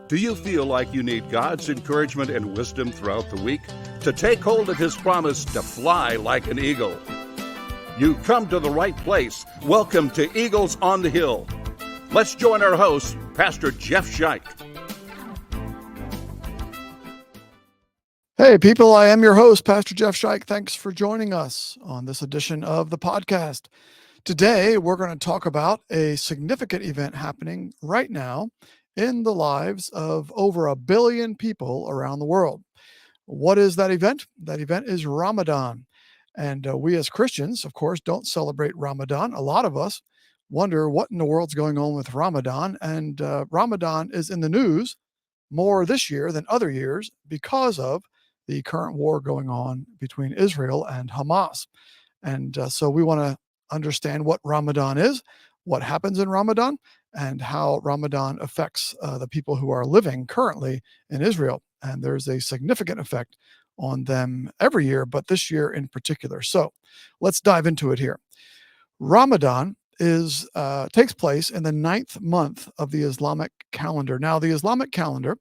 Do you feel like you need God's encouragement and wisdom throughout the week to take hold of His promise to fly like an eagle? You come to the right place. Welcome to Eagles on the Hill. Let's join our host, Pastor Jeff Scheich. Hey, people, I am your host, Pastor Jeff Scheich. Thanks for joining us on this edition of the podcast. Today, we're going to talk about a significant event happening right now in the lives of over 1 billion people around the world. What is that event? That event is Ramadan. And we as Christians, of course, don't celebrate Ramadan. A lot of us wonder what in the world's going on with Ramadan. And Ramadan is in the news more this year than other years because of the current war going on between Israel and Hamas. And so we want to understand what Ramadan is, what happens in Ramadan, and how Ramadan affects the people who are living currently in Israel. And there's a significant effect on them every year, but this year in particular. So let's dive into it here. Ramadan takes place in the 9th month of the Islamic calendar. Now, the Islamic calendar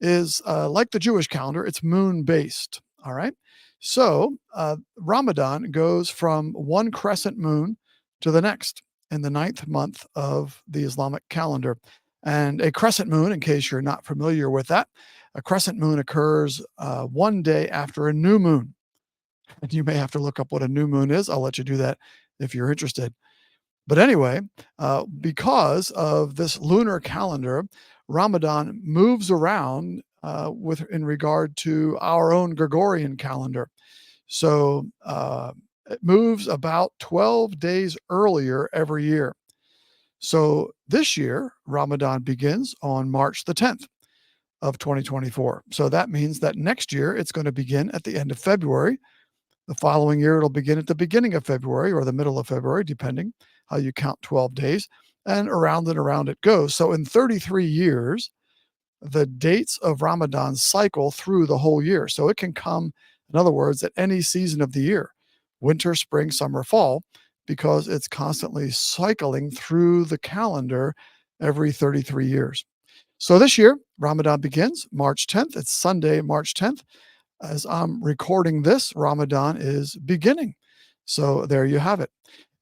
is like the Jewish calendar, it's moon-based, all right? So Ramadan goes from one crescent moon to the next in the 9th month of the Islamic calendar. And a crescent moon, in case you're not familiar with that, a crescent moon occurs one day after a new moon. And you may have to look up what a new moon is. I'll let you do that if you're interested. But anyway, because of this lunar calendar, Ramadan moves around in regard to our own Gregorian calendar. So it moves about 12 days earlier every year. So this year, Ramadan begins on March the 10th of 2024. So that means that next year it's going to begin at the end of February. The following year, it'll begin at the beginning of February or the middle of February, depending how you count 12 days, and around it goes. So in 33 years, the dates of Ramadan cycle through the whole year. So it can come, in other words, at any season of the year, winter, spring, summer, fall, because it's constantly cycling through the calendar every 33 years. So this year, Ramadan begins March 10th. It's Sunday, March 10th. As I'm recording this, Ramadan is beginning. So there you have it.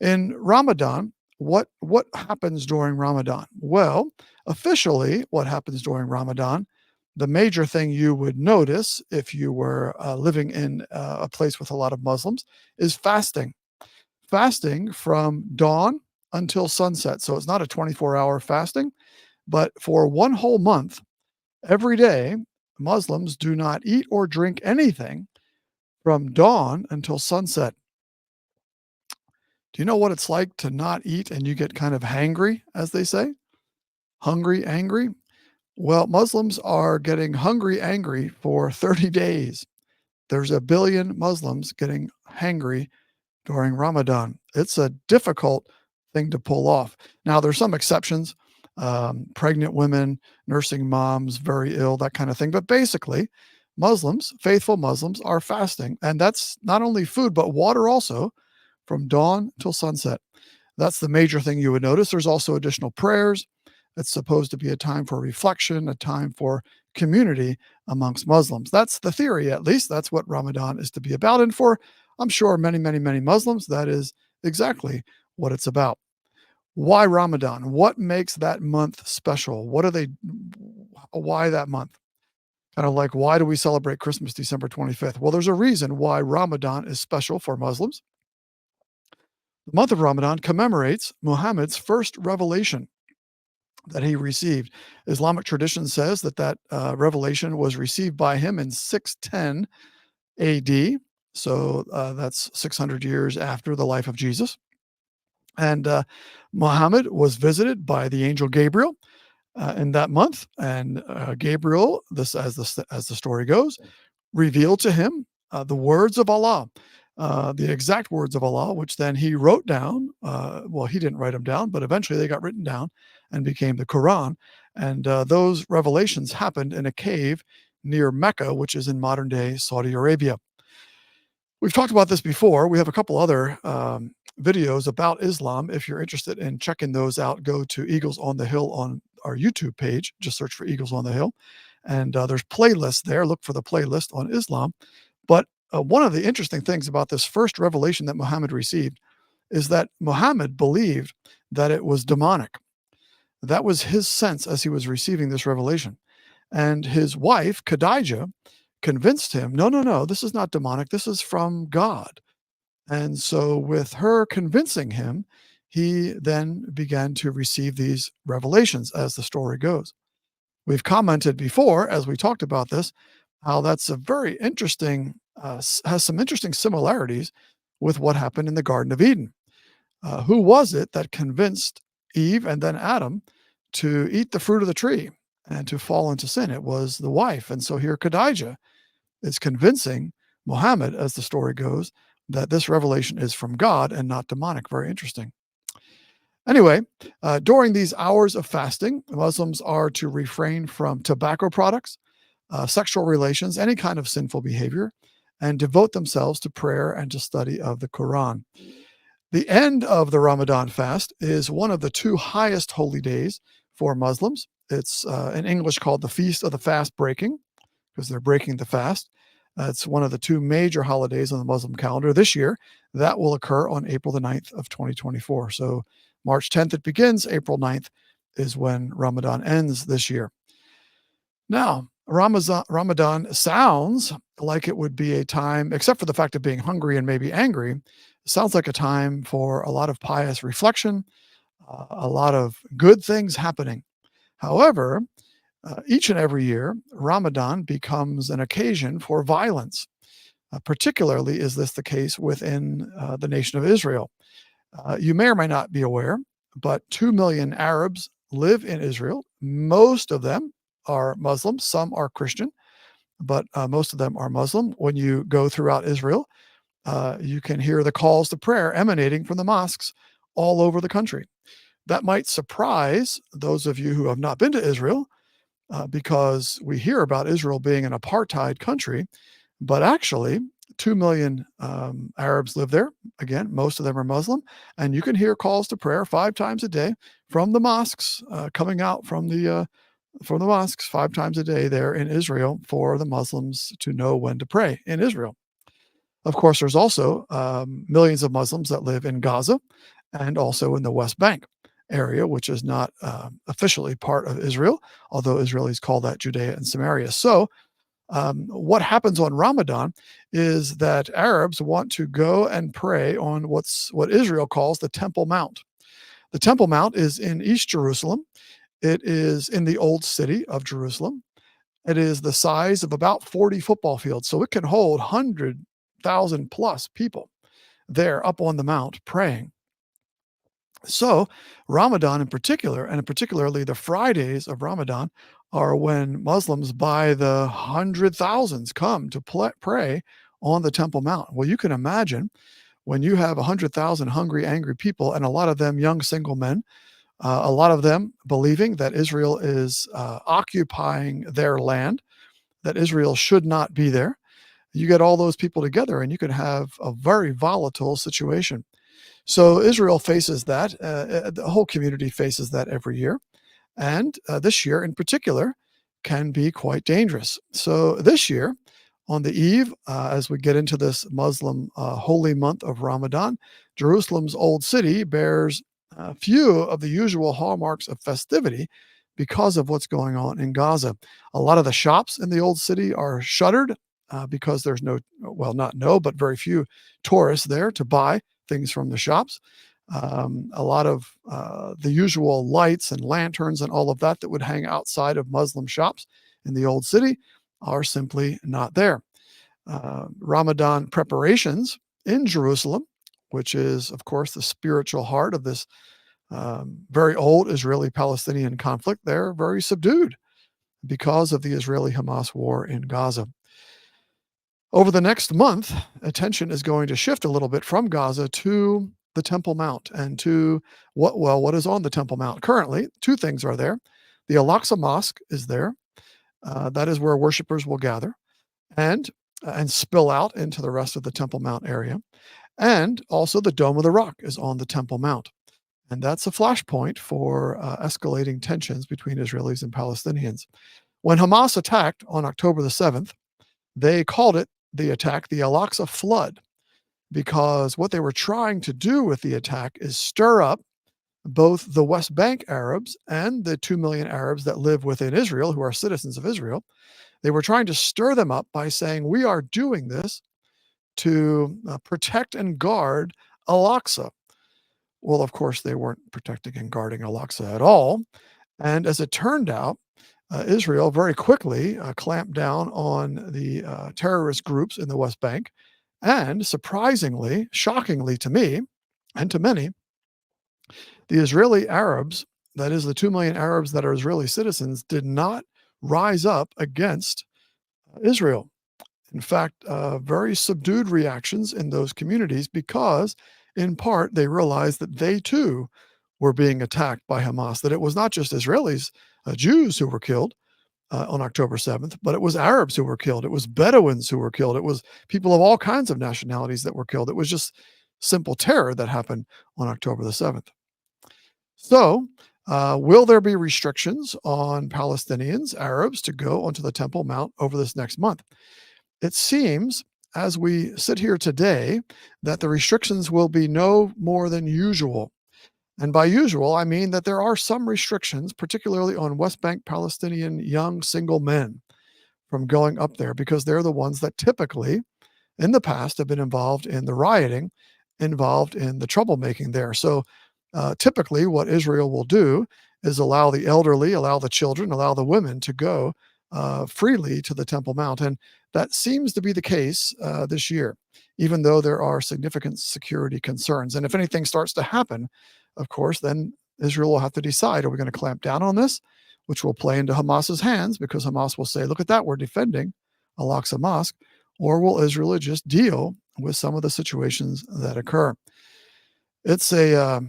In Ramadan, what happens during Ramadan? Well, officially, what happens during Ramadan, the major thing you would notice if you were living in a place with a lot of Muslims is fasting. Fasting from dawn until sunset. So it's not a 24-hour fasting, but for one whole month, every day, Muslims do not eat or drink anything from dawn until sunset. Do you know what it's like to not eat and you get kind of hangry, as they say? Hungry, angry? Well, Muslims are getting hungry, angry for 30 days. There's 1 billion Muslims getting hangry during Ramadan. It's a difficult thing to pull off. Now, there's some exceptions. Pregnant women, nursing moms, very ill, that kind of thing. But basically, Muslims, faithful Muslims, are fasting. And that's not only food, but water also, from dawn till sunset. That's the major thing you would notice. There's also additional prayers. It's supposed to be a time for reflection, a time for community amongst Muslims. That's the theory, at least. That's what Ramadan is to be about. And for, I'm sure, many, many, many Muslims, that is exactly what it's about. Why Ramadan? What makes that month special? Why that month? Kind of like, why do we celebrate Christmas December 25th? Well, there's a reason why Ramadan is special for Muslims. The month of Ramadan commemorates Muhammad's first revelation that he received. Islamic tradition says that revelation was received by him in 610 AD. So that's 600 years after the life of Jesus. And Muhammad was visited by the angel Gabriel in that month. And Gabriel, as the story goes, revealed to him the words of Allah, the exact words of Allah, which then he wrote down. Well, he didn't write them down, but eventually they got written down and became the Quran. And those revelations happened in a cave near Mecca, which is in modern-day Saudi Arabia. We've talked about this before. We have a couple other videos about Islam. If you're interested in checking those out, go to Eagles on the Hill on our YouTube page. Just search for Eagles on the Hill. And there's playlists there. Look for the playlist on Islam. But one of the interesting things about this first revelation that Muhammad received is that Muhammad believed that it was demonic. That was his sense as he was receiving this revelation. And his wife, Khadijah, convinced him, no, no, no, this is not demonic. This is from God. And so, with her convincing him, he then began to receive these revelations as the story goes. We've commented before, as we talked about this, how that's a very interesting, has some interesting similarities with what happened in the Garden of Eden. Who was it that convinced Eve and then Adam to eat the fruit of the tree and to fall into sin? It was the wife. And so here Khadijah is convincing Muhammad, as the story goes, that this revelation is from God and not demonic. Very interesting. Anyway, during these hours of fasting, Muslims are to refrain from tobacco products, sexual relations, any kind of sinful behavior, and devote themselves to prayer and to study of the Quran. The end of the Ramadan fast is one of the two highest holy days for Muslims. It's in English called the Feast of the Fast Breaking, because they're breaking the fast. It's one of the two major holidays on the Muslim calendar this year. That will occur on April the 9th of 2024. So March 10th it begins. April 9th is when Ramadan ends this year. Now, Ramadan sounds like it would be a time, except for the fact of being hungry and maybe angry, it sounds like a time for a lot of pious reflection, a lot of good things happening. However, each and every year, Ramadan becomes an occasion for violence. Particularly is this the case within the nation of Israel. You may or may not be aware, but 2 million Arabs live in Israel. Most of them are Muslim, some are Christian, but most of them are Muslim. When you go throughout Israel, you can hear the calls to prayer emanating from the mosques all over the country. That might surprise those of you who have not been to Israel, because we hear about Israel being an apartheid country, but actually 2 million Arabs live there. Again, most of them are Muslim, and you can hear calls to prayer 5 times a day from the mosques, coming out from the mosques 5 times a day there in Israel for the Muslims to know when to pray in Israel. Of course, there's also millions of Muslims that live in Gaza and also in the West Bank area, which is not officially part of Israel, although Israelis call that Judea and Samaria. So what happens on Ramadan is that Arabs want to go and pray on what Israel calls the Temple Mount. The Temple Mount is in East Jerusalem. It is in the old city of Jerusalem. It is the size of about 40 football fields, so it can hold 100,000 plus people there up on the mount praying. So Ramadan in particular, and particularly the Fridays of Ramadan, are when Muslims by the 100,000s come to pray on the Temple Mount. Well, you can imagine when you have 100,000 hungry, angry people, and a lot of them young single men, a lot of them believing that Israel is occupying their land, that Israel should not be there. You get all those people together, and you can have a very volatile situation. So Israel faces that. The whole community faces that every year. And this year in particular can be quite dangerous. So this year, on the eve, as we get into this Muslim holy month of Ramadan, Jerusalem's old city bears few of the usual hallmarks of festivity because of what's going on in Gaza. A lot of the shops in the old city are shuttered because there's but very few tourists there to buy things from the shops. A lot of the usual lights and lanterns and all of that would hang outside of Muslim shops in the old city are simply not there. Ramadan preparations in Jerusalem, which is, of course, the spiritual heart of this very old Israeli-Palestinian conflict, they're very subdued because of the Israeli-Hamas war in Gaza. Over the next month, attention is going to shift a little bit from Gaza to the Temple Mount and to what is on the Temple Mount. Currently, 2 things are there. The Al-Aqsa Mosque is there. That is where worshipers will gather and spill out into the rest of the Temple Mount area. And also the Dome of the Rock is on the Temple Mount. And that's a flashpoint for escalating tensions between Israelis and Palestinians. When Hamas attacked on October the 7th, they called it the attack the Al-Aqsa Flood, because what they were trying to do with the attack is stir up both the West Bank Arabs and the 2 million Arabs that live within Israel, who are citizens of Israel. They were trying to stir them up by saying, we are doing this to protect and guard Al-Aqsa. Well, of course, they weren't protecting and guarding Al-Aqsa at all. And as it turned out, Israel very quickly clamped down on the terrorist groups in the West Bank. And surprisingly, shockingly to me and to many, the Israeli Arabs, that is the 2 million Arabs that are Israeli citizens, did not rise up against Israel. In fact, very subdued reactions in those communities because, in part, they realized that they too were being attacked by Hamas, that it was not just Israelis, Jews who were killed on October 7th, but it was Arabs who were killed. It was Bedouins who were killed. It was people of all kinds of nationalities that were killed. It was just simple terror that happened on October the 7th. So, will there be restrictions on Palestinians, Arabs, to go onto the Temple Mount over this next month? It seems, as we sit here today, that the restrictions will be no more than usual. And by usual, I mean that there are some restrictions, particularly on West Bank Palestinian young single men from going up there, because they're the ones that typically, in the past, have been involved in the rioting, involved in the troublemaking there. So typically what Israel will do is allow the elderly, allow the children, allow the women to go freely to the Temple Mount. And that seems to be the case this year, even though there are significant security concerns. And if anything starts to happen, of course, then Israel will have to decide, are we going to clamp down on this, which will play into Hamas's hands, because Hamas will say, look at that, we're defending Al-Aqsa Mosque, or will Israel just deal with some of the situations that occur? It's a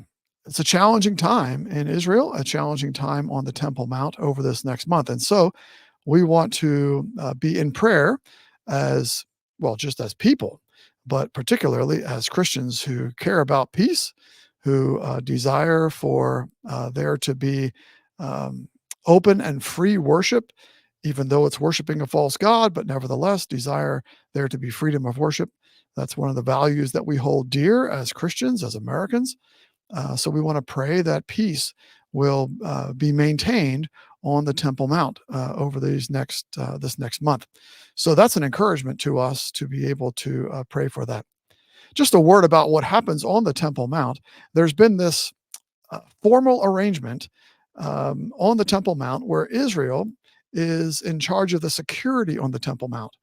challenging time in Israel, a challenging time on the Temple Mount over this next month. And so we want to be in prayer as well, just as people, but particularly as Christians who care about peace, who desire for there to be open and free worship, even though it's worshiping a false god, but nevertheless desire there to be freedom of worship. That's one of the values that we hold dear as Christians, as Americans. So we want to pray that peace will be maintained on the Temple Mount over this next month. So that's an encouragement to us to be able to pray for that. Just a word about what happens on the Temple Mount. There's been this formal arrangement on the Temple Mount where Israel is in charge of the security on the Temple Mount,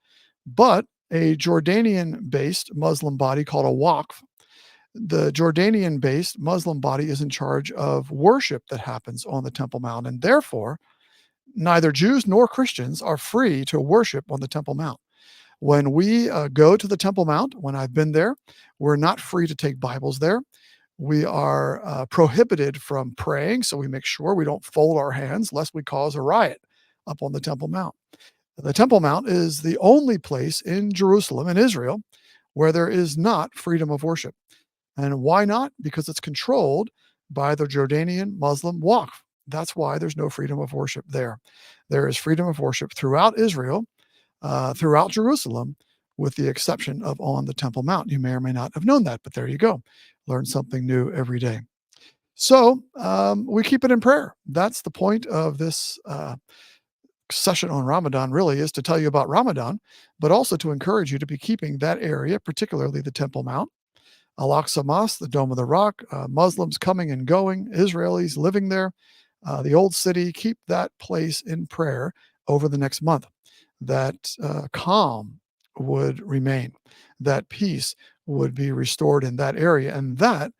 but a Jordanian-based Muslim body called a Waqf, the Jordanian-based Muslim body, is in charge of worship that happens on the Temple Mount, and therefore neither Jews nor Christians are free to worship on the Temple Mount. When we go to the Temple Mount, when I've been there, we're not free to take Bibles there. We are prohibited from praying, so we make sure we don't fold our hands lest we cause a riot up on the Temple Mount. The Temple Mount is the only place in Jerusalem, in Israel, where there is not freedom of worship. And why not? Because it's controlled by the Jordanian Muslim Waqf. That's why there's no freedom of worship there. There is freedom of worship throughout Israel, throughout Jerusalem, with the exception of on the Temple Mount. You may or may not have known that, but there you go. Learn something new every day. So we keep it in prayer. That's the point of this session on Ramadan, really, is to tell you about Ramadan, but also to encourage you to be keeping that area, particularly the Temple Mount, Al-Aqsa Mosque, the Dome of the Rock, Muslims coming and going, Israelis living there, the old city. Keep that place in prayer over the next month, that calm would remain, that peace would be restored in that area. And that,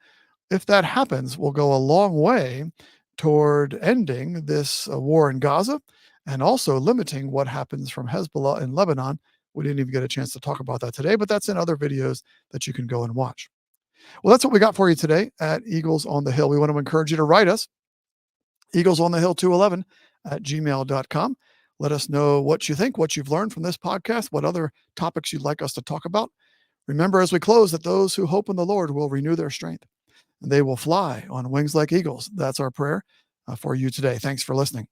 if that happens, will go a long way toward ending this war in Gaza and also limiting what happens from Hezbollah in Lebanon. We didn't even get a chance to talk about that today, but that's in other videos that you can go and watch. Well, that's what we got for you today at Eagles on the Hill. We want to encourage you to write us, eaglesonthehill211@gmail.com. Let us know what you think, what you've learned from this podcast, what other topics you'd like us to talk about. Remember, as we close, that those who hope in the Lord will renew their strength. and they will fly on wings like eagles. That's our prayer for you today. Thanks for listening.